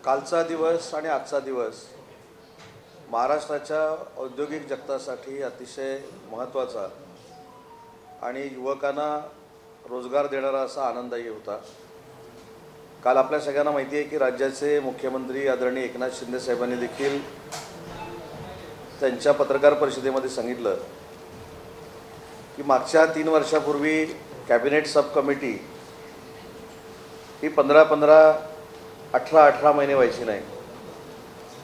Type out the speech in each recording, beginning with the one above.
कालचा दिवस आणि आजचा दिवस महाराष्ट्राच्या औद्योगिक जगतासाठी अतिशय महत्त्वाचा आणि युवकांना रोजगार देणारा असा आनंददायी होता। काल आपल्या सगळ्यांना माहिती आहे की राज्याचे मुख्यमंत्री आदरणीय एकनाथ शिंदे साहेबांनी देखील त्यांच्या पत्रकार परिषदेमध्ये सांगितलं की मागच्या 3 वर्षापूर्वी कॅबिनेट सब कमिटी ही 15-15, 18-18 महिने व्हायची नाही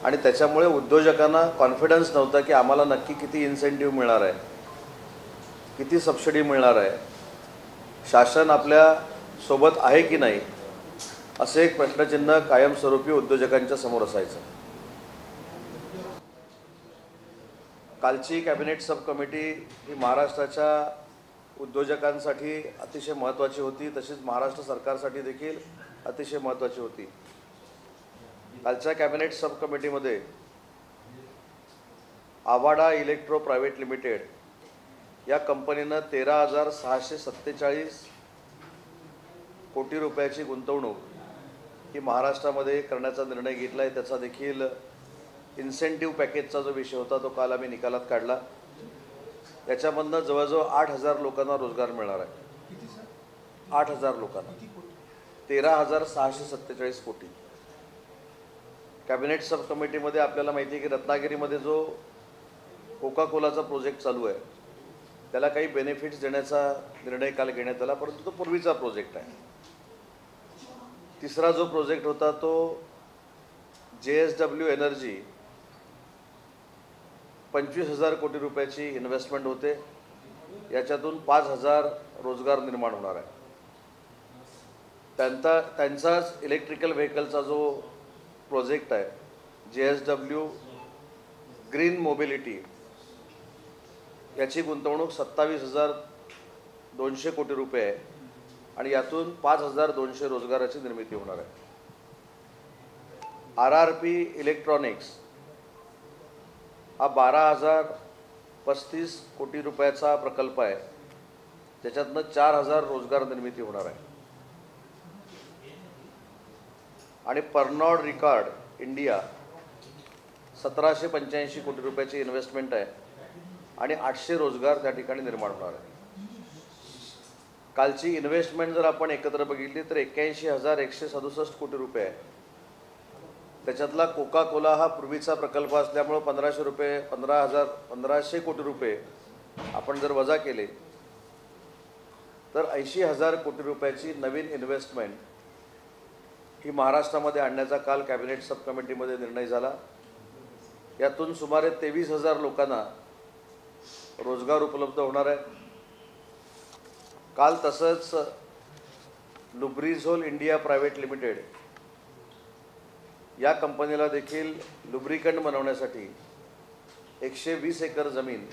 आणि त्याच्यामुळे उद्योजकांना कॉन्फिडन्स नव्हता की आम्हाला नक्की किती इन्सेंटिव्ह मिळणार आहे, किती सबसिडी मिळणार आहे, शासन आपल्या सोबत आहे की नाही, असे एक प्रश्नचिन्ह कायमस्वरूपी उद्योजकांच्या समोर असायचं। कालची कॅबिनेट सब कमिटी ही महाराष्ट्राच्या उद्योजकांसाठी अतिशय महत्त्वाची होती, तसेच महाराष्ट्र सरकारसाठी देखील अतिशय महत्त्वाची होती। कालच्या कॅबिनेट सब कमिटीमध्ये आवाडा इलेक्ट्रो प्रायव्हेट लिमिटेड या कंपनीनं 13,647 कोटी रुपयाची गुंतवणूक ही महाराष्ट्रामध्ये करण्याचा निर्णय घेतला आहे। त्याचा देखील इन्सेंटिव्ह पॅकेजचा जो विषय होता तो काल आम्ही निकालात काढला। याच्यामधनं जवळजवळ 8,000 लोकांना रोजगार मिळणार आहे। 8,000 लोकांना 13,647 कोटी। कॅबिनेट सब कमिटीमध्ये आपल्याला माहिती आहे की रत्नागिरीमध्ये जो कोका कोलाचा प्रोजेक्ट चालू आहे त्याला काही बेनिफिट्स देण्याचा निर्णय काल घेण्यात आला, परंतु तो पूर्वीचा प्रोजेक्ट आहे। तिसरा जो प्रोजेक्ट होता तो JSW एनर्जी 25,000 कोटी रुपयाची इन्व्हेस्टमेंट होते, याच्यातून 5,000 रोजगार निर्माण होणार आहे। त्यांचाच इलेक्ट्रिकल व्हेकलचा जो प्रोजेक्ट आहे JSW ग्रीन मोबिलिटी, याची गुंतवणूक 27,200 कोटी रुपये आहे आणि यातून 5,200 रोजगाराची निर्मिती होणार आहे। RRP इलेक्ट्रॉनिक्स हा 12,035 कोटी रुपयाचा प्रकल्प आहे, ज्याच्यातनं 4,000 रोजगार निर्मिती होणार आहे। आणि पर्नॉड रिकार्ड इंडिया 1,785 कोटी रुपयाची इन्व्हेस्टमेंट आहे आणि 800 रोजगार त्या ठिकाणी निर्माण होणार आहे। कालची इन्व्हेस्टमेंट जर आपण एकत्र बघितली तर 81,167 कोटी रुपये आहे। त्याच्यातला कोका कोला हा पूर्वीचा प्रकल्प असल्यामुळे 1,500 कोटी रुपये आपण जर वजा केले तर 80,000 कोटी रुपयाची नवीन इन्व्हेस्टमेंट ही महाराष्ट्रामध्ये आणण्याचा काल कॅबिनेट सब कमिटीमध्ये निर्णय झाला। यातून सुमारे 23,000 लोकांना रोजगार उपलब्ध होणार आहे। काल तसंच लुब्रिझोल इंडिया प्रायव्हेट लिमिटेड या कंपनीला देखील लुब्रिकंट बनवण्यासाठी 120 एकर जमीन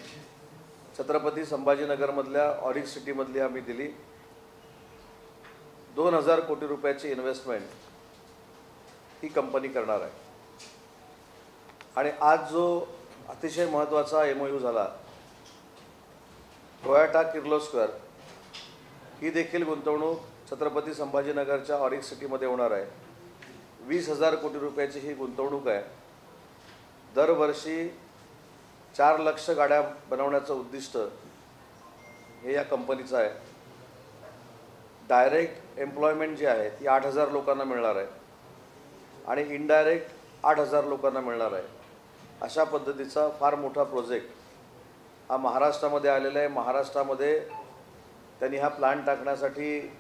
छत्रपती संभाजीनगरमधल्या ऑरिक सिटीमधली आम्ही दिली। 2,000 कोटी रुपयाची इन्व्हेस्टमेंट ही कंपनी करणार आहे। आणि आज जो अतिशय महत्त्वाचा MOU झाला टोयोटा किर्लोस्कर ही देखील गुंतवणूक छत्रपती संभाजीनगरच्या ऑरिक सिटीमध्ये होणार आहे। 20,000 कोटी रुपयाची ही गुंतवणूक आहे। दरवर्षी 4 लाख गाड्या बनवण्याचं उद्दिष्ट हे या कंपनीचं आहे। डायरेक्ट एम्प्लॉयमेंट जी आहे ती 8,000 लोकांना मिळणार आहे आणि इनडायरेक्ट 8,000 लोकांना मिळणार आहे। अशा पद्धतीचा फार मोठा प्रोजेक्ट हा महाराष्ट्रामध्ये आलेला आहे। महाराष्ट्रामध्ये त्यांनी हा प्लांट टाकण्यासाठी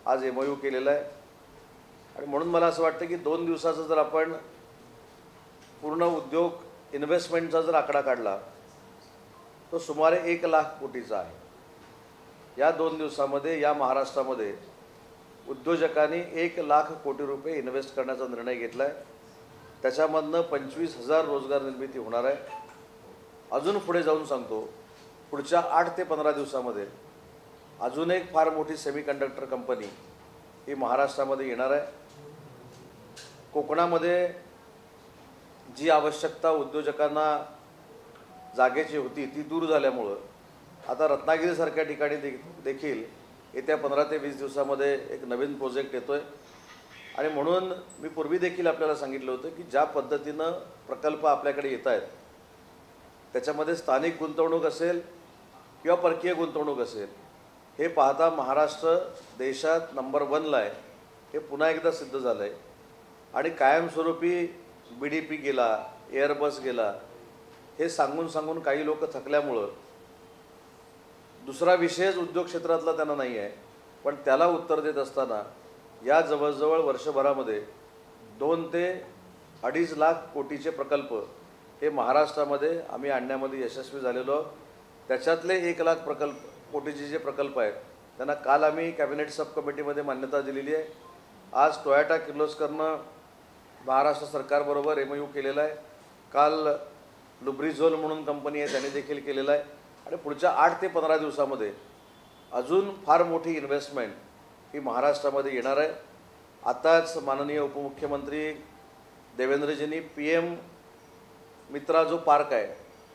आज MOU केलेला आहे आणि म्हणून मला असं वाटतं की 2 दिवसाचा जर आपण पूर्ण उद्योग इन्व्हेस्टमेंटचा जर आकडा काढला तो सुमारे 1 लाख कोटीचा आहे। या 2 दिवसामध्ये या महाराष्ट्रामध्ये उद्योजकांनी 1 लाख कोटी रुपये इन्व्हेस्ट करण्याचा निर्णय घेतला आहे। त्याच्यामधनं 25,000 रोजगार निर्मिती होणार आहे। अजून पुढे जाऊन सांगतो, पुढच्या 8 ते 15 दिवसामध्ये अजून एक फार मोठी सेमीकंडक्टर कंपनी ही महाराष्ट्रामध्ये येणार आहे। कोकणामध्ये जी आवश्यकता उद्योजकांना जागेची होती ती दूर झाल्यामुळं आता रत्नागिरीसारख्या ठिकाणी देखील येत्या 15 ते 20 दिवसामध्ये एक नवीन प्रोजेक्ट येतोय। आणि म्हणून मी पूर्वी देखील आपल्याला सांगितलं होतं की ज्या पद्धतीनं प्रकल्प आपल्याकडे येत आहेत त्याच्यामध्ये स्थानिक गुंतवणूक असेल किंवा परकीय गुंतवणूक असेल, हे पाहता महाराष्ट्र देशात नंबर 1ला आहे हे पुन्हा एकदा सिद्ध झालं आहे. आणि कायमस्वरूपी BDP गेला, एअरबस गेला हे सांगून सांगून काही लोक थकल्यामुळं दुसरा विषयच उद्योग क्षेत्रातला त्यांना नाही आहे. पण त्याला उत्तर देत असताना या जवळजवळ वर्षभरामध्ये 2 ते 2.5 लाख कोटीचे प्रकल्प हे महाराष्ट्रामध्ये आम्ही आणण्यामध्ये यशस्वी झालेलो. त्याच्यातले 1 लाख कोटीचे जे प्रकल्प आहेत त्यांना काल आम्ही कॅबिनेट सब कमिटीमध्ये मान्यता दिलेली आहे. आज टोयोटा किर्लोस्करनं महाराष्ट्र सरकारबरोबर MOU केलेला आहे. काल लुब्रिझोल म्हणून कंपनी आहे त्याने देखील केलेला आहे. आणि पुढच्या 8 ते 15 दिवसामध्ये अजून फार मोठी इन्व्हेस्टमेंट ही महाराष्ट्रामध्ये येणार आहे. आताच माननीय उपमुख्यमंत्री देवेंद्रजींनी PM मित्रा जो पार्क आहे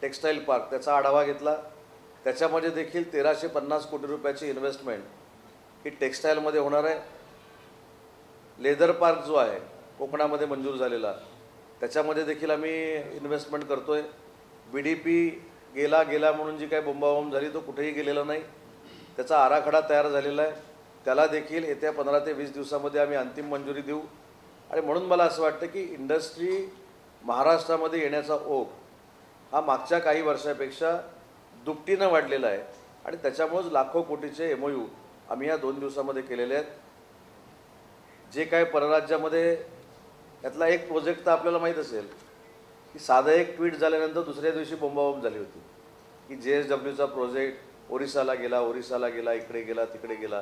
टेक्स्टाईल पार्क त्याचा आढावा घेतला. त्याच्यामध्ये देखील 1350 कोटी रुपयाची इन्व्हेस्टमेंट ही टेक्स्टाईलमध्ये होणार आहे. लेदर पार्क जो आहे कोकणामध्ये मंजूर झालेला त्याच्यामध्ये देखील आम्ही इन्व्हेस्टमेंट करतो आहे. BDP गेला म्हणून जी काही बोंबाबोंब झाली तो कुठेही गेलेला नाही. त्याचा आराखडा तयार झालेला आहे. त्याला देखील येत्या 15 ते 20 दिवसामध्ये आम्ही अंतिम मंजुरी देऊ. आणि म्हणून मला असं वाटतं की इंडस्ट्री महाराष्ट्रामध्ये येण्याचा ओघ हा मागच्या काही वर्षापेक्षा दुपटीनं वाढलेला आहे. आणि त्याच्यामुळेच लाखो कोटीचे MOU आम्ही या 2 दिवसामध्ये केलेले आहेत. जे काय परराज्यामध्ये यातला एक प्रोजेक्ट तर आपल्याला माहीत असेल की साधं एक ट्विट झाल्यानंतर दुसऱ्या दिवशी बोंबाबोंब झाली होती की JSWचा प्रोजेक्ट ओरिसाला गेला, इकडे गेला, तिकडे गेला.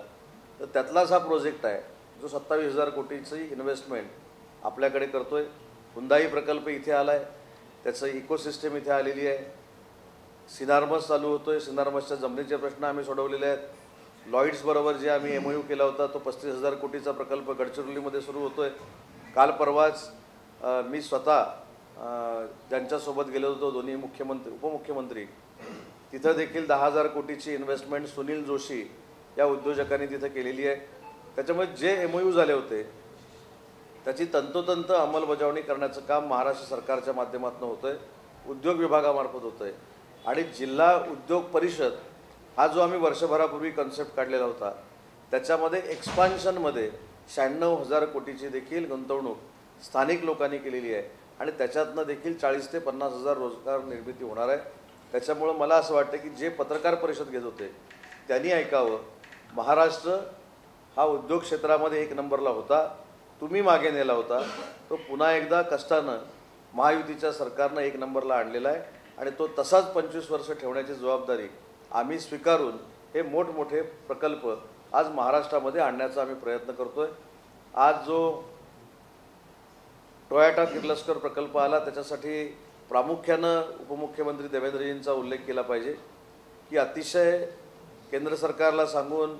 तर त्यातलाच हा प्रोजेक्ट आहे जो 27,000 कोटीची इन्व्हेस्टमेंट आपल्याकडे करतो आहे. हुंदाई प्रकल्प इथे आला आहे, त्याचं इकोसिस्टम इथे आलेली आहे. सिनार्मस चालू होतो आहे, सिनार्मसच्या जमिनीचे प्रश्न आम्ही सोडवलेले आहेत. लॉईड्सबरोबर जे आम्ही MOU केला होता तो 35,000 कोटीचा प्रकल्प गडचिरोलीमध्ये सुरू होतो आहे. काल परवाच मी स्वतः ज्यांच्यासोबत गेलो होतो दोन्ही मुख्यमंत्री उपमुख्यमंत्री तिथं देखील 10,000 कोटीची इन्व्हेस्टमेंट सुनील जोशी या उद्योजकांनी तिथं केलेली आहे. त्याच्यामुळे जे MOU झाले होते त्याची तंतोतंत अंमलबजावणी करण्याचं काम महाराष्ट्र सरकारच्या माध्यमातून होतं आहे, उद्योग विभागामार्फत होतं आहे. आणि जिल्हा उद्योग परिषद हा जो आम्ही वर्षभरापूर्वी कन्सेप्ट काढलेला होता त्याच्यामध्ये एक्सपान्शनमध्ये 96,000 कोटीची देखील गुंतवणूक स्थानिक लोकांनी केलेली आहे. आणि त्याच्यातनं देखील 40 ते 50,000 रोजगार निर्मिती होणार आहे. त्याच्यामुळं मला असं वाटतं की जे पत्रकार परिषद घेत होते त्यांनी ऐकावं. महाराष्ट्र हा उद्योग क्षेत्रामध्ये 1 नंबरला होता, तुम्ही मागे नेला होता, तो पुन्हा एकदा कष्टानं महायुतीच्या सरकारनं 1 नंबरला आणलेला आहे. आणि तो तसाच 25 वर्ष ठेवण्याची जबाबदारी आम्ही स्वीकारून हे मोठमोठे प्रकल्प आज महाराष्ट्रामध्ये आणण्याचा आम्ही प्रयत्न करतो आहे. आज जो टोयोटा किर्लोस्कर प्रकल्प आला त्याच्यासाठी प्रामुख्यानं उपमुख्यमंत्री देवेंद्रजींचा उल्लेख केला पाहिजे की अतिशय केंद्र सरकारला सांगून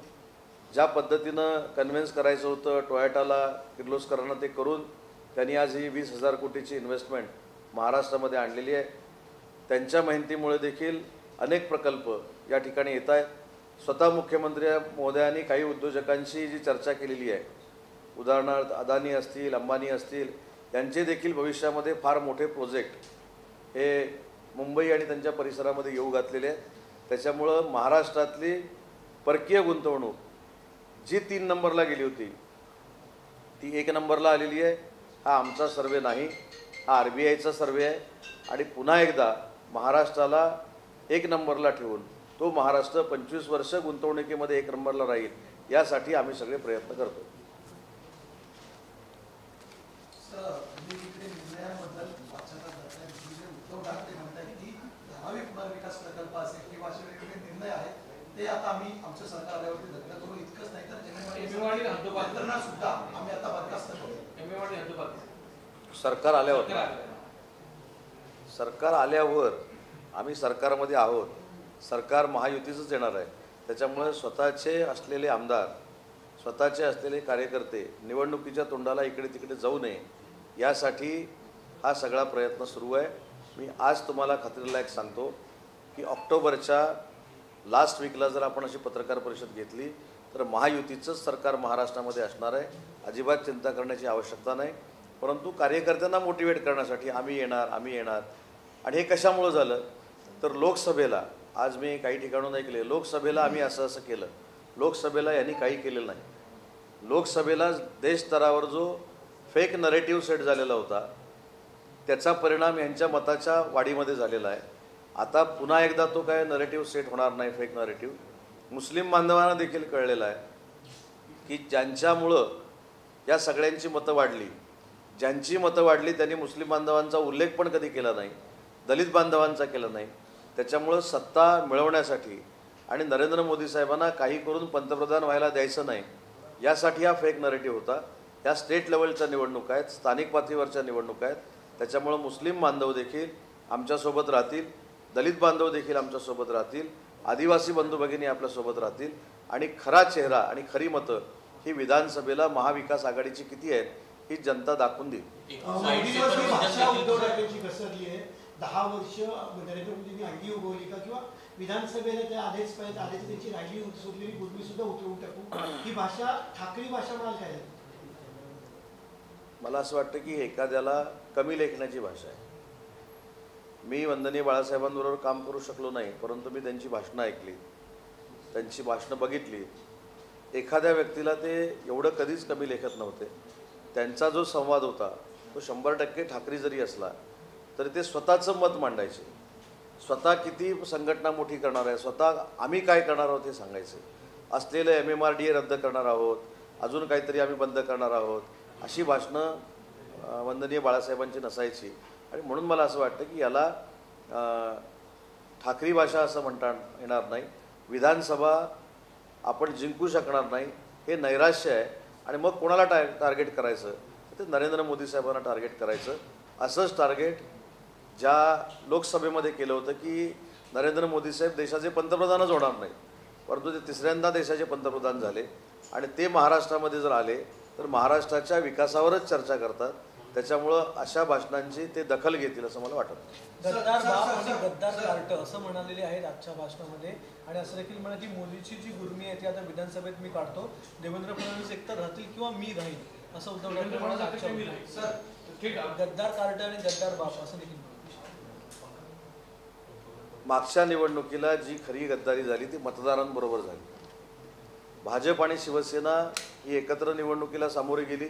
ज्या पद्धतीनं कन्व्हिन्स करायचं होतं टोयोटाला किर्लोस्करांना ते करून त्यांनी आज ही 20,000 कोटीची इन्व्हेस्टमेंट महाराष्ट्रामध्ये आणलेली आहे. त्यांच्या मेहनतीमुळे देखील अनेक प्रकल्प या ठिकाणी येत आहेत. स्वतः मुख्यमंत्री महोदयांनी काही उद्योजकांशी जी चर्चा केलेली आहे, उदाहरणार्थ अदानी असतील, अंबानी असतील, यांचे देखील भविष्यामध्ये फार मोठे प्रोजेक्ट हे मुंबई आणि त्यांच्या परिसरामध्ये येऊ घातलेले आहेत. त्याच्यामुळं महाराष्ट्रातली परकीय गुंतवणूक जी 3 नंबरला गेली होती ती 1 नंबरला आलेली आहे. हा आमचा सर्वे नाही, हा RBIचा सर्वे आहे. आणि पुन्हा एकदा महाराष्ट्राला 1 नंबरला ठेवून तो महाराष्ट्र 25 वर्ष गुंतवणुकीमध्ये 1 नंबरला राहील यासाठी आम्ही सगळे प्रयत्न करतो. सरकार आल्यावर आम्ही सरकारमध्ये आहोत, सरकार महायुतीचंच येणार आहे. त्याच्यामुळे स्वतःचे असलेले आमदार, स्वतःचे असलेले कार्यकर्ते निवडणुकीच्या तोंडाला इकडे तिकडे जाऊ नये यासाठी हा सगळा प्रयत्न सुरू आहे. मी आज तुम्हाला खात्रीलायक सांगतो की ऑक्टोबरच्या लास्ट वीकला जर आपण अशी पत्रकार परिषद घेतली तर महायुतीचंच सरकार महाराष्ट्रामध्ये असणार आहे, अजिबात चिंता करण्याची आवश्यकता नाही. परंतु कार्यकर्त्यांना मोटिवेट करण्यासाठी आम्ही येणार. आणि हे कशामुळं झालं तर लोकसभेला आज मी काही ठिकाणून ऐकले, लोकसभेला आम्ही असं केलं. लोकसभेला यांनी काही केलेलं नाही. लोकसभेला देश स्तरावर जो फेक नरेटिव्ह सेट झालेला होता त्याचा परिणाम यांच्या मताच्या वाढीमध्ये झालेला आहे. आता पुन्हा एकदा तो काय नरेटिव्ह सेट होणार नाही, फेक नरेटिव्ह. मुस्लिम बांधवांना देखील कळलेलं आहे की ज्यांच्यामुळं या सगळ्यांची मतं वाढली, ज्यांची मतं वाढली त्यांनी मुस्लिम बांधवांचा उल्लेख पण कधी केला नाही, दलित बांधवांचा केला नाही. त्याच्यामुळं सत्ता मिळवण्यासाठी आणि नरेंद्र मोदी साहेबांना काही करून पंतप्रधान व्हायला द्यायचं नाही यासाठी हा फेक नरेटिव्ह होता. ह्या स्टेट लेवलच्या निवडणुका आहेत, स्थानिक पातळीवरच्या निवडणुका आहेत. त्याच्यामुळं मुस्लिम बांधव देखील आमच्यासोबत राहतील, दलित बांधव देखील आमच्यासोबत राहतील, आदिवासी बंधू भगिनी आपल्यासोबत राहतील आणि खरा चेहरा आणि खरी मतं ही विधानसभेला महाविकास आघाडीची किती आहेत ही जनता दाखवून देईल. 10 वर्ष नरेंद्र मोदींनी अंगी उगवली का किंवा विधानसभेला त्या आधीच त्यांची राहिली सुटलेली गुडमी सुद्धा उतरवून टाकू, ही भाषा ठाकरी भाषा म्हणाल काय? मला असं वाटतं की एखाद्याला कमी लेखण्याची भाषा आहे. मी वंदनीय बाळासाहेबांबरोबर काम करू शकलो नाही, परंतु मी त्यांची भाषणं ऐकली, त्यांची भाषणं बघितली. एखाद्या व्यक्तीला ते एवढं कधीच कमी लेखत नव्हते. त्यांचा जो संवाद होता तो 100% ठाकरी जरी असला तरी ते स्वतःचं मत मांडायचे. स्वतः किती संघटना मोठी करणार आहे, स्वतः आम्ही काय करणार आहोत हे सांगायचे. असलेलं MMRDA रद्द करणार आहोत, अजून काहीतरी आम्ही बंद करणार आहोत, अशी भाषणं वंदनीय बाळासाहेबांची नसायची. आणि म्हणून मला असं वाटतं की याला ठाकरी भाषा असं म्हणता येणार नाही. विधानसभा आपण जिंकू शकणार नाही हे नैराश्य आहे. आणि मग कोणाला टार्गेट करायचं तर ते नरेंद्र मोदी साहेबांना टार्गेट करायचं. असंच टार्गेट ज्या लोकसभेमध्ये केलं होतं की नरेंद्र मोदी साहेब देशाचे पंतप्रधानच होणार नाही, परंतु ते तिसऱ्यांदा देशाचे पंतप्रधान झाले आणि ते महाराष्ट्रामध्ये जर आले तर महाराष्ट्राच्या विकासावरच चर्चा करतात. त्याच्यामुळं अशा भाषणांची ते दखल घेतील असं मला वाटतं. गद्दार बाप आणि गद्दार कार्ट असं म्हणालेले आहेत आजच्या भाषणामध्ये. आणि असं देखील म्हणा की मोदीची जी गुर्मी आहे ती आता विधानसभेत मी काढतो, देवेंद्र फडणवीस एकतर राहतील किंवा मी राहील असं उद्धव ठाकरे म्हणाले. गद्दार कार्ट आणि गद्दार बाप असं देखील. मागच्या निवडणुकीला जी खरी गद्दारी झाली ती मतदारांबरोबर झाली. भाजप आणि शिवसेना ही एकत्र निवडणुकीला सामोरी गेली.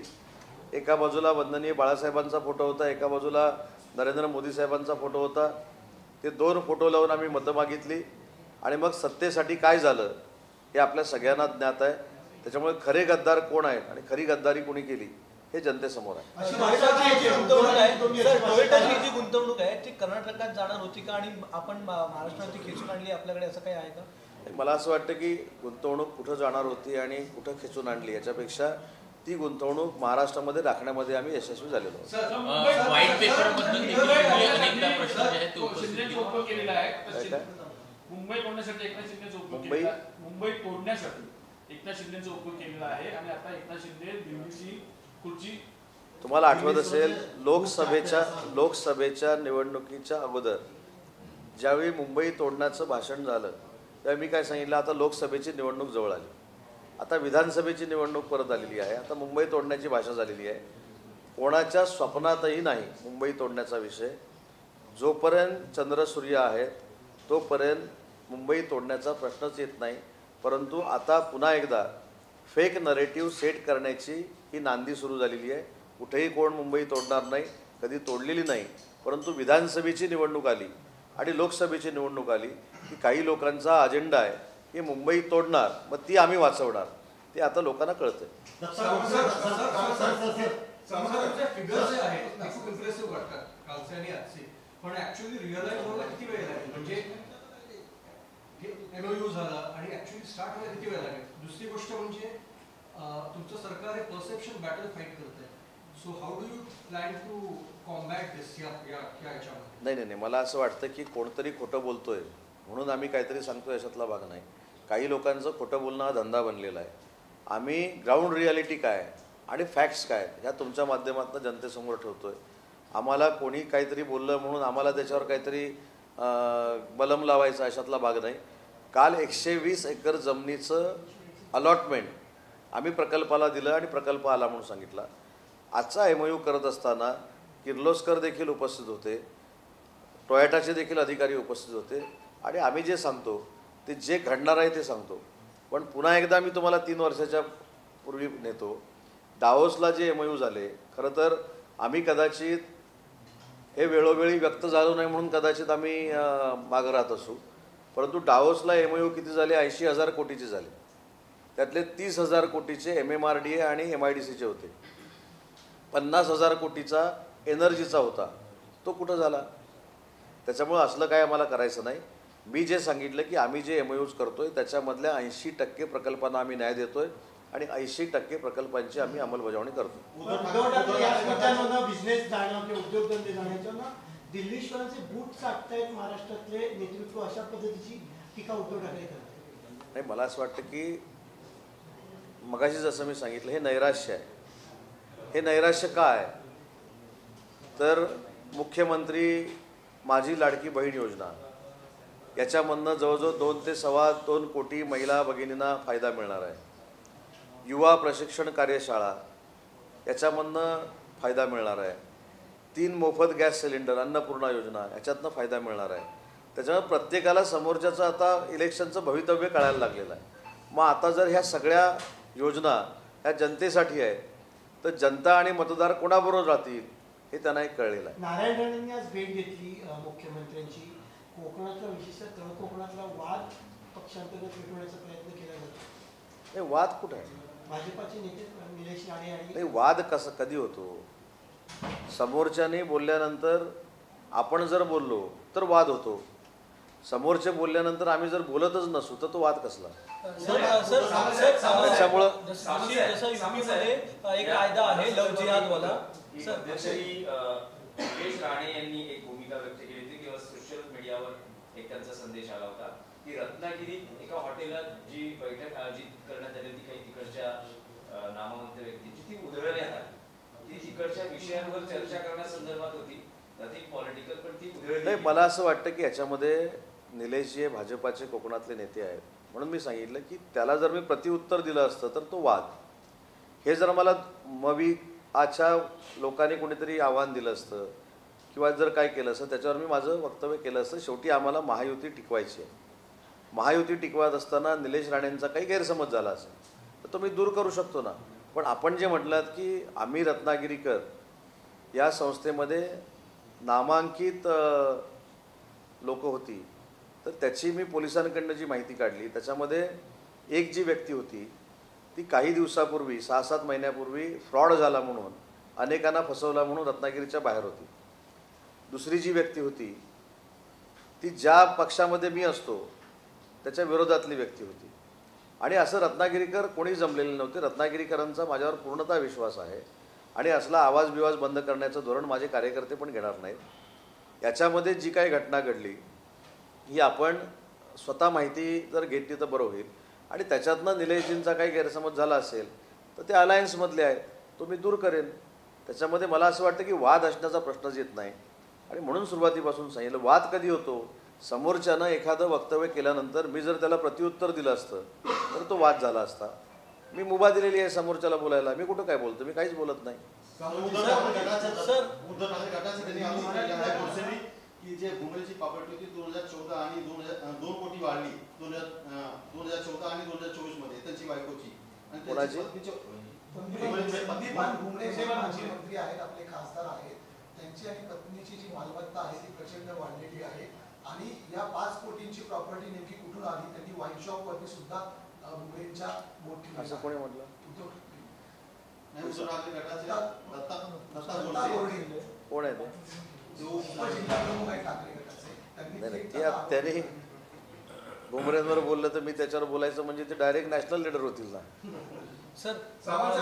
एका बाजूला वंदनीय बाळासाहेबांचा फोटो होता, एका बाजूला नरेंद्र मोदी साहेबांचा फोटो होता. ते 2 फोटो लावून आम्ही मतं मागितली आणि मग सत्तेसाठी काय झालं हे आपल्या सगळ्यांना ज्ञात आहे. त्याच्यामुळे खरे गद्दार कोण आहेत आणि खरी गद्दारी कोणी केली हे जनतेसमोर आहे. टोयोटाची जी गुंतवणूक आहे ती कर्नाटकात जाणार होती का आणि आपण महाराष्ट्रात खेचून आणली आपल्याकडे, असं काही आहे का? मला असं वाटतं की गुंतवणूक कुठं जाणार होती आणि कुठं खेचून आणली याच्यापेक्षा ती गुंतवणूक महाराष्ट्रामध्ये राखण्यामध्ये आम्ही यशस्वी झालेलो आहोत. मुंबई तोडण्यासाठी एकनाथ शिंदेचा उपयोग केलेला आहे आणि आता एकनाथ शिंदे दिल्लीची खुर्ची. तुम्हाला आठवत असेल लोकसभेच्या निवडणुकीच्या अगोदर ज्यावेळी मुंबई तोडण्याचं भाषण झालं त्यावेळी मी काय सांगितलं, आता लोकसभेची निवडणूक जवळ आली, आता विधानसभेची निवडणूक परत आलेली आहे, आता मुंबई तोडण्याची भाषा झालेली आहे. कोणाच्या स्वप्नातही नाही मुंबई तोडण्याचा विषय. जोपर्यंत चंद्र सूर्य आहेत तोपर्यंत मुंबई तोडण्याचा प्रश्नच येत नाही. परंतु आता पुन्हा एकदा फेक नरेटिव्ह सेट करण्याची ही नांदी सुरू झालेली आहे. कुठेही कोण मुंबई तोडणार नाही, कधी तोडलेली नाही. परंतु विधानसभेची निवडणूक आली आणि लोकसभेची निवडणूक आली की काही लोकांचा अजेंडा आहे की मुंबई तोडणार, मग ती आम्ही वाचवणार. ते आता लोकांना कळतंय. पण ऍक्च्युअली रिअलाइज व्हायला किती वेळ लागेल, म्हणजे MOU झाला आणि ऍक्च्युअली स्टार्ट व्हायला किती वेळ लागेल? दुसरी गोष्ट म्हणजे तुमचं सरकार हे परसेप्शन बॅटल फाईट करतंय. So how do you plan to combat this याच्यामध्ये? नाही, मला असं वाटतं की कोणतरी खोटं बोलतोय म्हणून आम्ही काहीतरी सांगतो याच्यातला भाग नाही. काही लोकांचं खोटं बोलणं हा धंदा बनलेला आहे. आम्ही ग्राउंड रियालिटी काय आणि फॅक्ट्स काय ह्या तुमच्या माध्यमातून जनतेसमोर ठेवतोय. आम्हाला कोणी काहीतरी बोललं म्हणून आम्हाला त्याच्यावर काहीतरी बलम लावायचा अशातला भाग नाही. काल 120 एकर जमिनीचं अलॉटमेंट आम्ही प्रकल्पाला दिलं आणि प्रकल्प आला म्हणून सांगितला. आजचा MOU करत असताना किर्लोस्कर देखील उपस्थित होते, टोयोटाचे देखील अधिकारी उपस्थित होते आणि आम्ही जे सांगतो ते जे घडणार आहे ते सांगतो. पण पुन्हा एकदा मी तुम्हाला 3 वर्षाच्या पूर्वी नेतो. डावोसला जे MOU झाले, खरं तर आम्ही कदाचित हे वेळोवेळी व्यक्त झालो नाही म्हणून कदाचित आम्ही मागं राहत असू, परंतु डावोसला MOU किती झाले? 80,000 कोटीचे झाले. त्यातले 30,000 कोटीचे MMRDA आणि MIDCचे होते. 50,000 कोटीचा एनर्जीचा होता. तो कुठं झाला? त्याच्यामुळं असलं काय आम्हाला करायचं नाही. मी जे सांगितलं की आम्ही जे MOUs करतोय त्याच्यामधल्या 80% प्रकल्पांना आम्ही न्याय देतोय आणि 80% प्रकल्पांची आम्ही अंमलबजावणी करतो. उद्धव ठाकरे या मुद्द्यांवर बिझनेस जाणं किंवा उद्योगधंदे जाण्याच्या दिल्लीश्वरांचे बूट चाटतायत महाराष्ट्रातले नेतृत्व, अशा पद्धतीची टीका उद्धव ठाकरे करतात. नाही, मला असं वाटतं की मगाशी जसं मी सांगितलं हे नैराश्य आहे. हे नैराश्य काय? तर मुख्यमंत्री माझी लाडकी बहीण योजना याच्यामधनं जवळजवळ 2 ते 2.25 कोटी महिला भगिनींना फायदा मिळणार आहे. युवा प्रशिक्षण कार्यशाळा याच्यामधनं फायदा मिळणार आहे. 3 मोफत गॅस सिलेंडर, अन्नपूर्णा योजना याच्यातनं फायदा मिळणार आहे. त्याच्यामुळे प्रत्येकाला समोरच्याचं आता इलेक्शनचं भवितव्य कळायला लागलेलं आहे. मग आता जर ह्या सगळ्या योजना ह्या जनतेसाठी आहे तर जनता आणि मतदार कोणाबरोबर राहतील हे त्यांना एक कळलेलं आहे. नारायण राणेंनी आज भेट घेतली मुख्यमंत्र्यांची. कोकणातला, विशेषतः तळ कोकणातला वाद पक्षांतर्गत मिटवण्याचा प्रयत्न केला जातो. हे वाद कुठं आहे? भाजपाचे नेते निलेश राणे आणि नाही, वाद कधी होतो? समोरच्याने बोलल्यानंतर आपण जर बोललो तर वाद होतो. समोरचे बोलल्यानंतर आम्ही जर बोलतच नसू तर तो वाद कसला? त्याच्यामुळं जसं युपीमध्ये एक कायदा आहे लव जिहादवाला. निलेश राणे यांनी एक भूमिका व्यक्त केली होती किंवा सोशल मीडियावर एक त्यांचा संदेश आला होता की रत्नागिरीत एका हॉटेलात जी बैठक आयोजित करण्यात आली होती काही तिकडच्या नामवंत व्यक्तींची, ती उधळण्यात आली. ती तिकडच्या विषयांवर चर्चा करण्यासंदर्भात होती, नथिंग पॉलिटिकल, पण ती उधळली. नाही, मला असं वाटतं की याच्यामध्ये निलेशजी हे भाजपाचे कोकणातले नेते आहेत म्हणून मी सांगितलं की त्याला जर मी प्रतिउत्तर दिलं असतं तर तो वाद. हे जर मला आजच्या लोकांनी कोणीतरी आव्हान दिलं असतं किंवा जर काय केलं असतं त्याच्यावर मी माझं वक्तव्य केलं असतं. शेवटी आम्हाला महायुती टिकवायची आहे. महायुती टिकवत असताना निलेश राणेंचा काही गैरसमज झाला असेल तर तो मी दूर करू शकतो ना. पण आपण जे म्हटलात की आम्ही रत्नागिरीकर या संस्थेमध्ये नामांकित लोक होती, तर त्याची मी पोलिसांकडनं जी माहिती काढली त्याच्यामध्ये एक जी व्यक्ती होती ती काही दिवसापूर्वी 6-7 महिन्यापूर्वी फ्रॉड झाला म्हणून अनेकांना फसवला म्हणून रत्नागिरीच्या बाहेर होती. दुसरी जी व्यक्ती होती ती ज्या पक्षामध्ये मी असतो त्याच्या विरोधातली व्यक्ती होती. आणि असं रत्नागिरीकर कोणी जमलेले नव्हते. रत्नागिरीकरांचा माझ्यावर पूर्णतः विश्वास आहे आणि असला आवाज बिवाज बंद करण्याचं धोरण माझे कार्यकर्ते पण घेणार नाहीत. याच्यामध्ये जी काही घटना घडली ही आपण स्वतः माहिती जर घेतली तर बरं होईल. आणि त्याच्यातनं निलेशजींचा काही गैरसमज झाला असेल तर ते अलायन्समधले आहेत, तो मी दूर करेन. त्याच्यामध्ये मला असं वाटतं की वाद असण्याचा प्रश्नच येत नाही. आणि म्हणून सुरुवातीपासून सांगितलं वाद कधी होतो? समोरच्यानं एखादं वक्तव्य केल्यानंतर मी जर त्याला प्रतिउत्तर दिलं असतं तर तो वाद झाला असता. मी मुभा दिलेली आहे समोरच्याला बोलायला, मी कुठं काय बोलतो? मी काहीच बोलत नाही. की जे भूमीची प्रॉपर्टी होती 2014 आणि 2 कोटी वाढली 2014 आणि 2024 मध्ये त्यांची बायकोची. आणि कोणाची? मंत्री आहेत, आपले खासदार आहेत, त्यांची आणि पत्नीची जी मालमत्ता आहे ती प्रचंड वाढलेली आहे. आणि या 5 कोटींची प्रॉपर्टी नेमकी कुठून आली? त्यांनी वाईन शॉप वरती सुद्धा भुमरेंच्या बोट ठेवली. असं कोणी म्हटलं? कोण आहे ते? त्याने भुमरेंवर बोललं तर मी त्याच्यावर बोलायचं म्हणजे ते डायरेक्ट नॅशनल लीडर होतील ना. सर,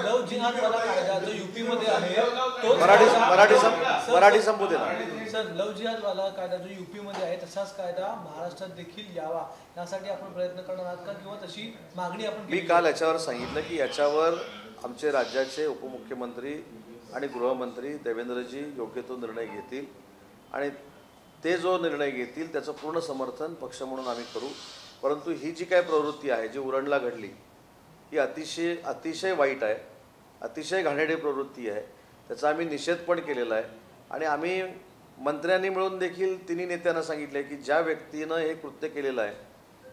लव जिहादवाला कायदा जो यूपीमध्ये आहे तो मराठी संपू दे ना. सर, लव जिहादवाला कायदा जो यूपीमध्ये आहे तसाच कायदा महाराष्ट्रात देखील यावा यासाठी आपण प्रयत्न करणार आहात का, किंवा तशी मागणी आपण? मी काल याच्यावर सांगितलं की याच्यावर आमचे राज्याचे उपमुख्यमंत्री आणि गृहमंत्री देवेंद्रजी योग्य तो निर्णय घेतील आणि ते जो निर्णय घेतील त्याचं पूर्ण समर्थन पक्ष म्हणून आम्ही करू. परंतु ही जी काय प्रवृत्ती आहे जी उरणला घडली ही अतिशय अतिशय वाईट आहे, अतिशय घाणेरडी प्रवृत्ती आहे. त्याचा आम्ही निषेध पण केलेला आहे आणि आम्ही मंत्र्यांनी मिळून देखील तिन्ही नेत्यांना सांगितलं आहे की ज्या व्यक्तीनं हे कृत्य केलेलं आहे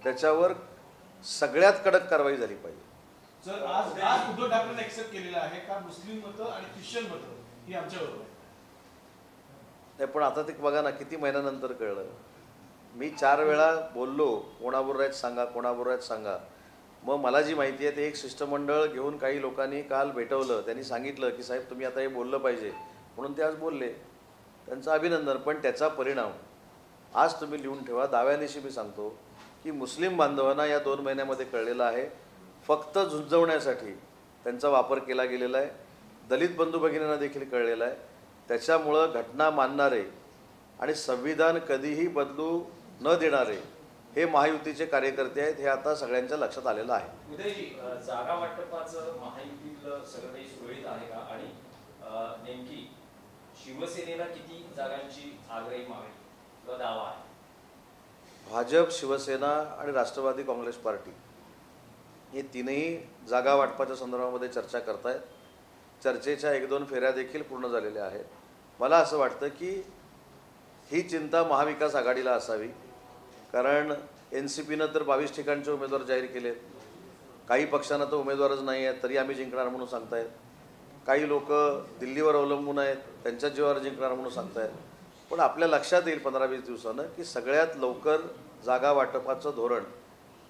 त्याच्यावर सगळ्यात कडक कारवाई झाली पाहिजे. सर आज उद्धव ठाकरेंनी एक्सेप्ट केलेलं आहे का मुस्लिम मतं आणि ख्रिश्चन मतं ही आमच्याबरोबर आहे? नाही, पण आता ते बघा ना, किती महिन्यानंतर कळलं. मी 4 वेळा बोललो कोणाबरोबर आहेत सांगा, कोणाबरोबर आहेत सांगा. मग मला जी माहिती आहे ते एक शिष्टमंडळ घेऊन काही लोकांनी काल भेटवलं. त्यांनी सांगितलं की साहेब तुम्ही आता हे बोललं पाहिजे, म्हणून ते आज बोलले. त्यांचं अभिनंदन. पण त्याचा परिणाम आज तुम्ही लिहून ठेवा. दाव्यानिशी मी सांगतो की मुस्लिम बांधवांना या 2 महिन्यामध्ये कळलेलं आहे. फक्त झुंजवण्यासाठी त्यांचा वापर केला गेलेला आहे. दलित बंधू भगिनींना देखील कळलेलं आहे. त्याच्यामुळं घटना मानणारे आणि संविधान कधीही बदलू न देणारे हे महायुतीचे कार्यकर्ते आहेत. हे आता सगळ्यांच्या लक्षात आलेलं आहे. उदयजी, जागा वाटपाचं महायुतीतलं सगळं काही सुरळीत आहे का? आणि नेमकी शिवसेनेला किती जागांची आग्रही मागणी किंवा दावा आहे? भाजप, शिवसेना आणि राष्ट्रवादी काँग्रेस पार्टी हे तीनही जागा वाटपाच्या संदर्भामध्ये चर्चा करत आहेत. चर्चेच्या 1-2 फेऱ्या देखील पूर्ण झालेल्या आहेत. मला असं वाटतं की ही चिंता महाविकास आघाडीला असावी, कारण NCPनं तर 22 ठिकाणचे उमेदवार जाहीर केलेत. काही पक्षांना तर उमेदवारच नाही आहेत तरी आम्ही जिंकणार म्हणून सांगतायत. काही लोक दिल्लीवर अवलंबून आहेत, त्यांच्या जीवावर जिंकणार म्हणून सांगतायत. पण आपल्या लक्षात येईल 15-20 दिवसानं की सगळ्यात लवकर जागा वाटपाचं धोरण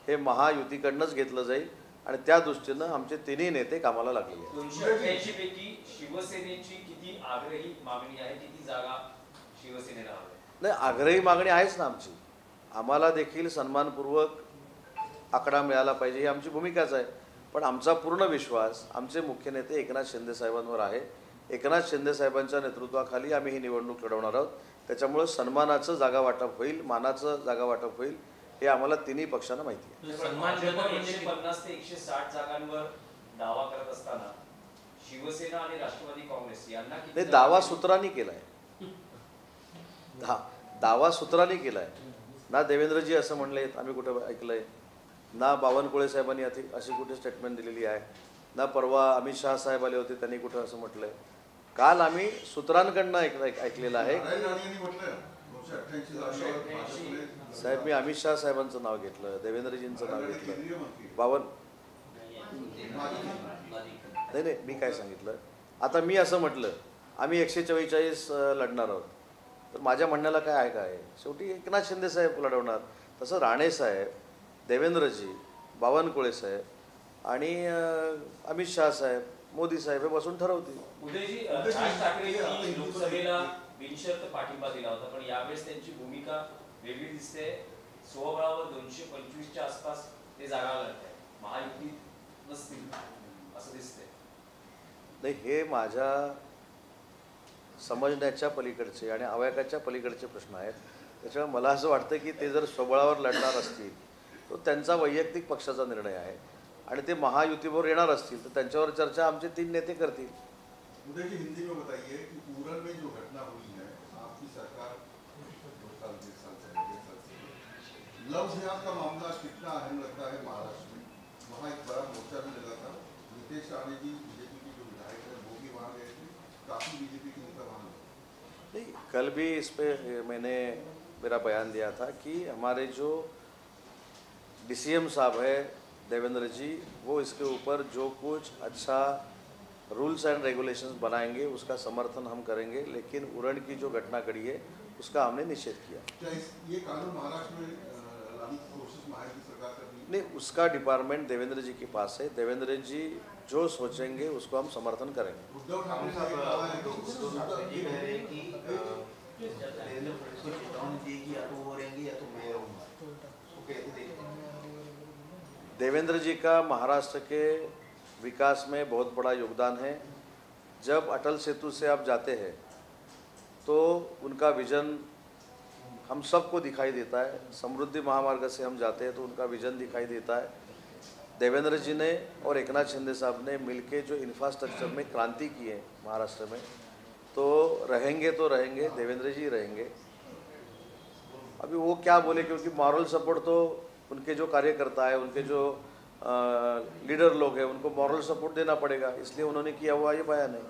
हे महायुतीकडनंच घेतलं जाईल आणि त्या दृष्टीनं आमचे तिन्ही नेते कामाला लागलेले आहेत. 288 पैकी शिवसेनेची किती आग्रही मागणी आहे? किती जागा शिवसेनेला हव्या? नाही, आग्रही मागणी आहेच ना आमची. आम्हाला देखील सन्मानपूर्वक आकडा मिळाला पाहिजे ही आमची भूमिकाच आहे. पण आमचा पूर्ण विश्वास आमचे मुख्य नेते एकनाथ शिंदे साहेबांवर आहे. एकनाथ शिंदे साहेबांच्या नेतृत्वाखाली आम्ही ही निवडणूक लढवणार आहोत. त्याच्यामुळं सन्मानाचं जागा वाटप होईल, मानाचं जागा वाटप होईल हे आम्हाला तिन्ही पक्षांना माहिती आहे. 150 ते 160 जागांवर दावा करत असताना शिवसेना आणि राष्ट्रवादी काँग्रेस यांना नाही, दावा सूत्रांनी केलाय. दावा सूत्रांनी केलाय ना. देवेंद्रजी असं म्हणलेत आम्ही कुठं ऐकलंय ना. बावनकुळे साहेबांनी अशी कुठे स्टेटमेंट दिलेली आहे ना. परवा अमित शहा साहेब आले होते, त्यांनी कुठं असं म्हटलंय. काल आम्ही सूत्रांकडनं ऐकलेलं आहे. साहेब, मी अमित शहा साहेबांचं नाव घेतलं, देवेंद्रजींचं नाव घेतलं. नाही, मी काय सांगितलं, आता मी असं म्हटलं आम्ही 144 लढणार आहोत, तर माझ्या म्हणण्याला काय आहे काय? शेवटी एकनाथ शिंदे साहेब लढवणार. तसं राणे साहेब, देवेंद्रजी, बावनकुळे साहेब आणि अमित शहा साहेब, मोदी साहेब हे बसून ठरवतील. उदयजी, राज ठाकरेंनी लोकसभेला बिनशर्त पाठिंबा दिला होता, पण यावेळेस त्यांची भूमिका वेगळी दिसते. स्वबळावर 225च्या आसपास ते जागा लढत आहे. महायुतीत नसतील असं दिसतंय. नाही, हे माझ्या समजण्याच्या पलीकडचे आणि आवाकाच्या पलीकडचे प्रश्न आहेत. त्याच्यामुळे मला असं वाटतं की ते जर स्वबळावर लढणार असतील तो त्यांचा वैयक्तिक पक्षाचा निर्णय आहे आणि ते महायुतीवर येणार असतील तर त्यांच्यावर चर्चा आमचे 3 नेते करतील. मुझे हिंदी में बताइए कि पूरन में जो घटना हुई है, आपकी सरकार 2 साल 1.5 साल से लव जिहाद का मामला कितना अहम लगता है महाराष्ट्र में? वहाँ एक बड़ा मोर्चा भी लगा था. नीतीश राणे जी बीजेपी की जो विधायक है वो भी वहाँ गए थे, काफी बीजेपी के नेता वहाँ गए. नहीं, कल भी इस पे मैंने मेरा बयान दिया था कि हमारे जो DCM साहब है देवेंद्र जी, वो इसके ऊपर जो कुछ अच्छा रूल्स एंड रेगुलेशंस बनाएंगे उसका समर्थन हम करेंगे, लेकिन उरण की जो घटना घड़ी है उसका हमने निषेध किया. क्या ये कानून महाराष्ट्र में लाने की कोशिश महाराष्ट्र की सरकार कर रही है? नहीं, उसका डिपार्टमेंट देवेंद्र जी के पास है. देवेंद्र जी जो सोचेंगे उसको हम समर्थन करेंगे. उद्धव ठाकरे साहब ये कह रहे हैं कि देवेंद्र फडणवीस को चेतावनी दी कि या तो वो रहेंगे या तो मैं रहूँगा. उसको कैसे देखते हैं? देवेंद्र जी का महाराष्ट्र के विकास में बहुत बड़ा योगदान है. जब अटल सेतु से आप जाते हैं तो उनका विज़न हम सबको दिखाई देता है. समृद्धि महामार्ग से हम जाते हैं तो उनका विज़न दिखाई देता है. देवेंद्र जी ने और एकनाथ शिंदे साहब ने मिलके जो इंफ्रास्ट्रक्चर में क्रांति की है महाराष्ट्र में, तो रहेंगे देवेंद्र जी रहेंगे. अभी वो क्या बोले, क्योंकि मॉरल सपोर्ट तो उनके जो कार्यकर्ता है, उनके जो लीडर लोग हैं उनको मॉरल सपोर्ट देना पड़ेगा, इसलिए उन्होंने किया हुआ ये बयान है।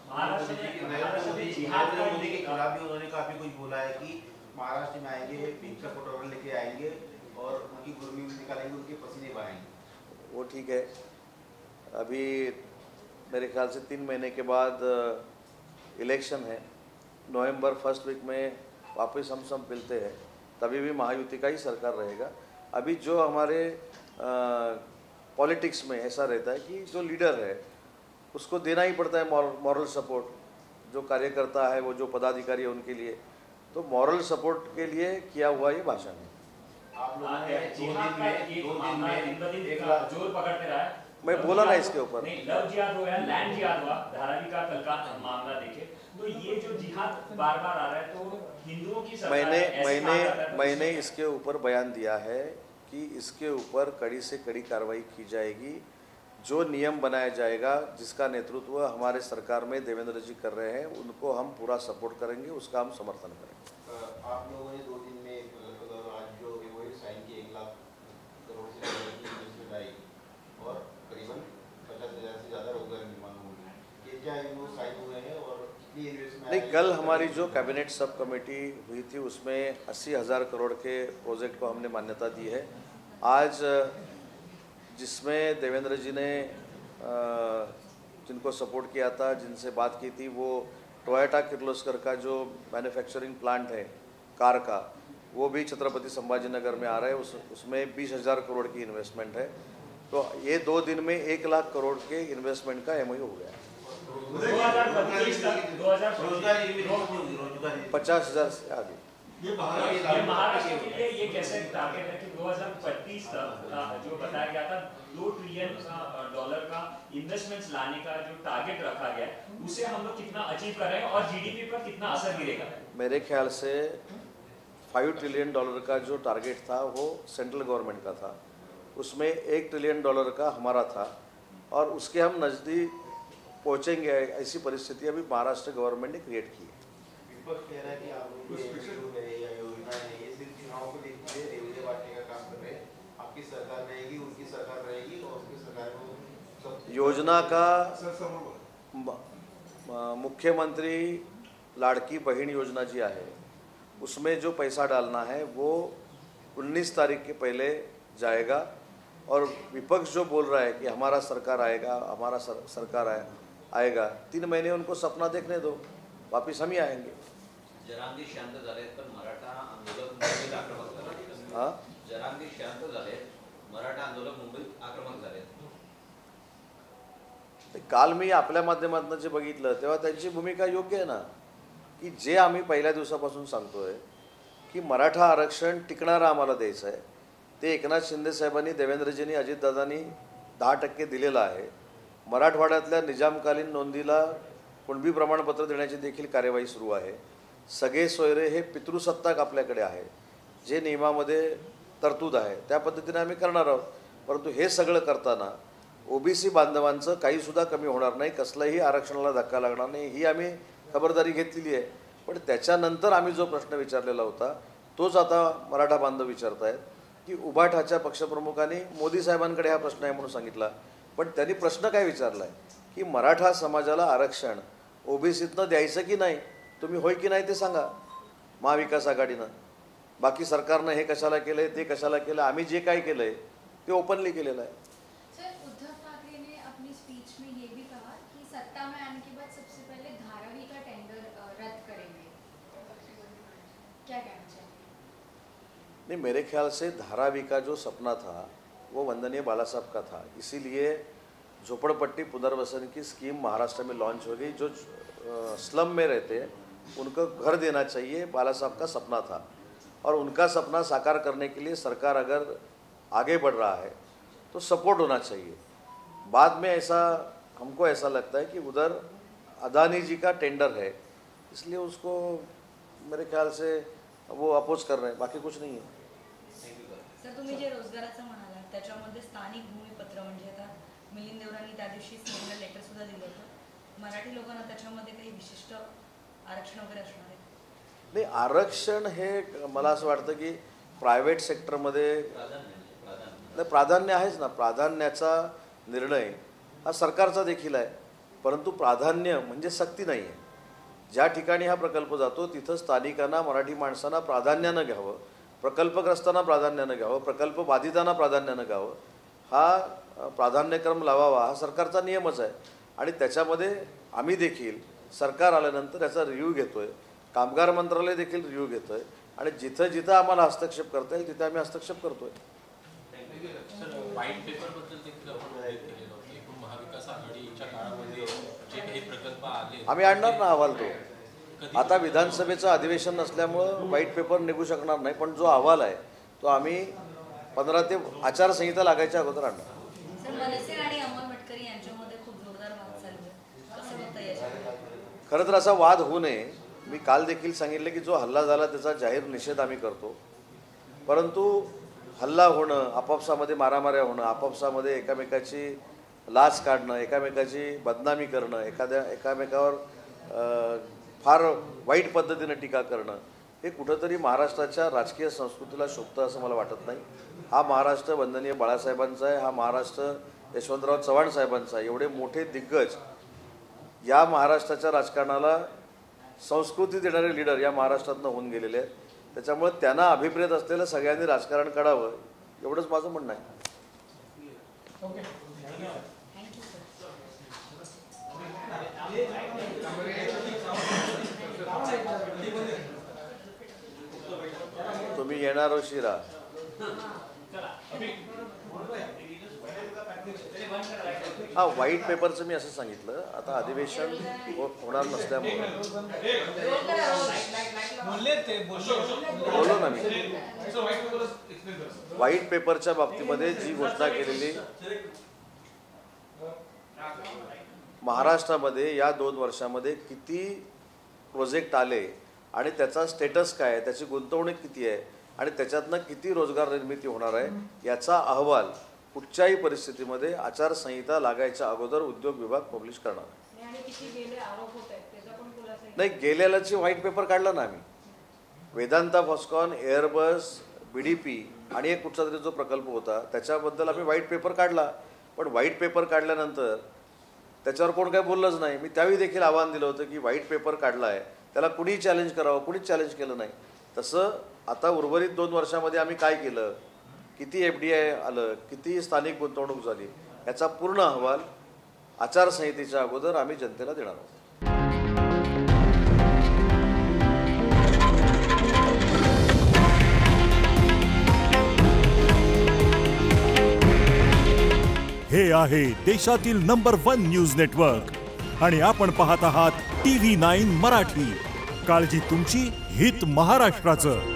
नरेंद्र मोदी के खिलाफ भी उन्होंने काफी कुछ बोला है कि महाराष्ट्र में आएंगे, पिंक का फोटोग्राफ लेके आएंगे और उनकी गुर्मी निकालेंगे, उनके पसीने बहाएंगे। वो ठीक है, अभी मेरे ख्याल से 3 महीने के बाद इलेक्शन है, नवंबर फर्स्ट वीक में वापस हम सब मिलते हैं, तभी भी महायुति का ही सरकार रहेगा। अभी जो हमारे पॉलिटिक्स में ऐसा रहता है कि जो लीडर है उसको देना ही पड़ता है मॉरल सपोर्ट, जो कार्यकर्ता है वो जो पदाधिकारी है उनके लिए, तो मॉरल सपोर्ट के लिए किया हुआ ये भाषण है। आप लोगों ने जोर पकड़ते रहा है, मैं बोला ना इसके ऊपर, नहीं लव जिहाद हुआ, लैंड जिहाद हुआ, धारावी का कल का मामला देखे तो ये जो जिहाद बार बार आ रहा है तो हिंदुओं की सरकार मैंने इसके ऊपर बयान दिया है कि इसके ऊपर कड़ी से कड़ी कार्रवाई की जाएगी। जो नियम बनाया जाएगा, जिसका नेतृत्व हमारे सरकार में देवेंद्र जी कर रहे हैं, उनको हम पूरा सपोर्ट करेंगे, उसका हम समर्थन करेंगे। आप लोगों ने 2 दिन में लगभग आज जो वो साइन किए 1 लाख करोड़ से ज़्यादा की इन्वेस्टमेंट आई और करीबन 50,000 से ज़्यादा रोजगार निर्माण हुए, ये क्या वो साइन हुए हैं और कितनी इन्वेस्टमेंट? नहीं, कल हमारी जो कैबिनेट सब कमेटी हुई थी उसमें 80,000 करोड़ के प्रोजेक्ट को हमने मान्यता दी है। आज जिसमें देवेंद्र जी ने जिनको सपोर्ट किया था, जिनसे बात की थी, वो टोयोटा किर्लोस्कर का जो मैन्युफैक्चरिंग प्लांट है कार का, वो भी छत्रपति संभाजी नगर में आ रहा है, उसमें 20,000 करोड़ की इन्वेस्टमेंट है। तो ये 2 दिन में 1 लाख करोड़ के इन्वेस्टमेंट का MOU हो गया। 50,000 से आगे। ये महाराष्ट्र के लिए ये कैसे टारगेट है कि 2025 तक जो बताया गया था $2 ट्रिलियन का इन्वेस्टमेंट्स लाने का जो टारगेट रखा गया है, उसे हम लोग कितना अचीव कर रहे हैं और GDP पर कितना असर गिरेगा? मेरे ख्याल से $5 ट्रिलियन का जो टारगेट था वो सेंट्रल गवर्नमेंट का था, उसमें $1 ट्रिलियन का हमारा था और उसके हम नज़दीक पहुँचेंगे, ऐसी परिस्थिति अभी महाराष्ट्र गवर्नमेंट ने क्रिएट की है। विपक्ष कह रहा है कि आप लोग जो है या योजना है ये सिर्फ चुनाव को देखते हुए रेवड़े बांटने का काम कर रहे हैं। आपकी सरकार रहेगी, उनकी सरकार रहेगी और उसकी सरकार को सब योजना का मुख्यमंत्री लाड़की बहन योजना जी है, उसमें जो पैसा डालना है वो 19 तारीख के पहले जाएगा और विपक्ष जो बोल रहा है कि हमारा सरकार आएगा, हमारा सरकार आएगा, 3 महीने उनको सपना देखने दो, वापिस हम ही आएंगे। जरांगे शांत झाले पण मराठा आंदोलक मुंबईत आक्रमक झाले। हां, जरांगे शांत झाले, मराठा आंदोलक मुंबईत आक्रमक झाले। काल मी आपल्या माध्यमातून जे बघितलं तेव्हा त्यांची भूमिका योग्य आहे ना, की जे आम्ही पहिल्या दिवसापासून सांगतोय की मराठा आरक्षण टिकणारं आम्हाला द्यायचं आहे, ते एकनाथ शिंदे साहेबांनी, देवेंद्रजींनी, अजितदादांनी 10% दिलेलं आहे। मराठवाड्यातल्या निजामकालीन नोंदीला कुणबी प्रमाणपत्र देण्याची देखील कार्यवाही सुरू आहे। सगळे सोयरे हे पितृसत्ताक आपल्याकडे आहे, जे नियमामध्ये तरतूद आहे त्या पद्धतीने आम्ही करणार आहोत। परंतु हे सगळं करताना OBC बांधवांचं काहीसुद्धा कमी होणार नाही, कसलाही आरक्षणाला धक्का लागणार नाही, ही आम्ही खबरदारी घेतलेली आहे। पण त्याच्यानंतर आम्ही जो प्रश्न विचारलेला होता तोच आता मराठा बांधव विचारत आहेत की उभाठाच्या पक्षप्रमुखांनी मोदी साहेबांकडे हा प्रश्न आहे म्हणून सांगितला, पण त्यांनी प्रश्न काय विचारला आहे की मराठा समाजाला आरक्षण OBCतनं द्यायचं की नाही, तुम्ही होय की नाही ते सांगा महाविकास आघाडीनं। बाकी सरकारनं हे कशाला केलंय, ते कशाला केलं, आम्ही जे काय केलंय ते ओपनली केलेलं आहे। सर, उद्धव ठाकरे ने अपनी स्पीच में ये भी कहा कि सत्ता में आने के बाद सबसे पहले धारावी का टेंडर रद्द करेंगे, क्या कहना चाहिए? नहीं, मेरे ख्याल से धारावी का जो सपना था वो वंदनीय बाला साहब का था, इसीलिए झोपड़पट्टी पुनर्वसन की स्कीम महाराष्ट्र में लॉन्च हो गई। जो स्लम में रहते हैं उनको घर देना चाहिए, बाला साहब का सपना था और उनका सपना साकार करने के लिए सरकार अगर आगे बढ़ रहा है तो सपोर्ट होना चाहिए। बाद में हमको ऐसा लगता है कि उधर अदानी जी का टेंडर है, इसलिए उसको मेरे ख्याल से वो अपोज कर रहे हैं, बाकी कुछ नहीं है। सर, तुम्ही जे रोजगाराचं म्हणाला त्याच्यामध्ये स्थानिक भूमिपत्र म्हणजे आता मिलिंद देवरांनी त्या दिवशी सीएमला लेटर सुद्धा दिलं होतं, मराठी लोकांना त्याच्यामध्ये काही विशिष्ट आरक्षण वगैरे असणार आहे? नाही, आरक्षण हे मला असं वाटतं की प्रायव्हेट सेक्टरमध्ये नाही, प्राधान्य आहेच ना. प्राधान्याचा निर्णय हा सरकारचा देखील आहे, परंतु प्राधान्य म्हणजे सक्ती नाही आहे. ज्या ठिकाणी हा प्रकल्प जातो तिथं स्थानिकांना, मराठी माणसांना प्राधान्यानं घ्यावं, प्रकल्पग्रस्तांना प्राधान्यानं घ्यावं, प्रकल्प बाधितांना प्राधान्यानं घ्यावं, हा प्राधान्यक्रम लावावा, हा सरकारचा नियमच आहे. आणि त्याच्यामध्ये आम्ही देखील सरकार आल्यानंतर याचा रिव्ह्यू घेतो आहे, कामगार मंत्रालय देखील रिव्ह्यू घेतो आहे, आणि जिथं जिथं आम्हाला हस्तक्षेप करता येईल तिथे आम्ही हस्तक्षेप करतो आहे. व्हाईट पेपरबद्दल देखील आपण उल्लेख केलेला होता. एकूण महाविकास आघाडीच्या काळामध्ये जे काही प्रकल्प आले आम्ही आणणार ना अहवाल तो. आता विधानसभेचं अधिवेशन नसल्यामुळं व्हाईट पेपर निघू शकणार नाही, पण जो अहवाल आहे तो आम्ही 15 ते आचारसंहिता लागायच्या अगोदर आणणार. मनसे आणि अमोल मटकरी यांच्यामध्ये खूप जोरदार वाद चालू आहे, कसं बघता याच्याकडे? खरं तर असा वाद होऊ नये. मी काल देखील सांगितलं की जो हल्ला झाला त्याचा जाहीर निषेध आम्ही करतो, परंतु हल्ला होणं, आपापसामध्ये मारामाऱ्या होणं, आपापसामध्ये एकामेकाची लाच काढणं, एकामेकाची बदनामी करणं, एकामेकावर फार वाईट पद्धतीनं टीका करणं, हे कुठंतरी महाराष्ट्राच्या राजकीय संस्कृतीला शोभतं असं मला वाटत नाही. हा महाराष्ट्र वंदनीय बाळासाहेबांचा आहे, हा महाराष्ट्र यशवंतराव चव्हाण साहेबांचा आहे. एवढे मोठे दिग्गज या महाराष्ट्राच्या राजकारणाला संस्कृती देणारे लीडर या महाराष्ट्रातनं होऊन गेलेले आहेत. त्याच्यामुळे त्यांना अभिप्रेत असलेलं सगळ्यांनी राजकारण काढावं, एवढंच माझं म्हणणं आहे. तुम्ही येणार हो शिरा. हा, व्हाईट पेपरचं मी असं सांगितलं. आता अधिवेशन होणार नसल्यामुळे बोललो ना मी. व्हाईट पेपरच्या बाबतीमध्ये जी घोषणा केलेली, महाराष्ट्रामध्ये या 2 वर्षामध्ये किती प्रोजेक्ट आले आणि त्याचा स्टेटस काय आहे, त्याची गुंतवणूक किती आहे आणि त्याच्यातनं किती रोजगार निर्मिती होणार आहे, याचा अहवाल कुठच्याही परिस्थितीमध्ये आचारसंहिता लागायच्या अगोदर उद्योग विभाग पब्लिश करणार नाही. गेलेल्याची व्हाईट पेपर काढला ना आम्ही. वेदांता फॉस्कॉन, एअरबस, BDP आणि एक कुठचा तरी जो प्रकल्प होता त्याच्याबद्दल आम्ही व्हाईट पेपर काढला. पण व्हाईट पेपर काढल्यानंतर त्याच्यावर कोण काय बोललंच नाही. मी त्यावेळी देखील आव्हान दिलं होतं की व्हाईट पेपर काढला आहे, त्याला कुणीही चॅलेंज करावं, कुणीच चॅलेंज केलं नाही. तसं आता उर्वरित 2 वर्षामध्ये आम्ही काय केलं, किती FDI आलं, किती स्थानिक गुंतवणूक झाली, याचा पूर्ण अहवाल आचारसंहितेच्या अगोदर आम्ही जनतेला देणार आहोत. हे आहे देशातील नंबर 1 न्यूज नेटवर्क आणि आपण पाहत आहात TV9 मराठी. काळजी तुमची, हित महाराष्ट्राचं.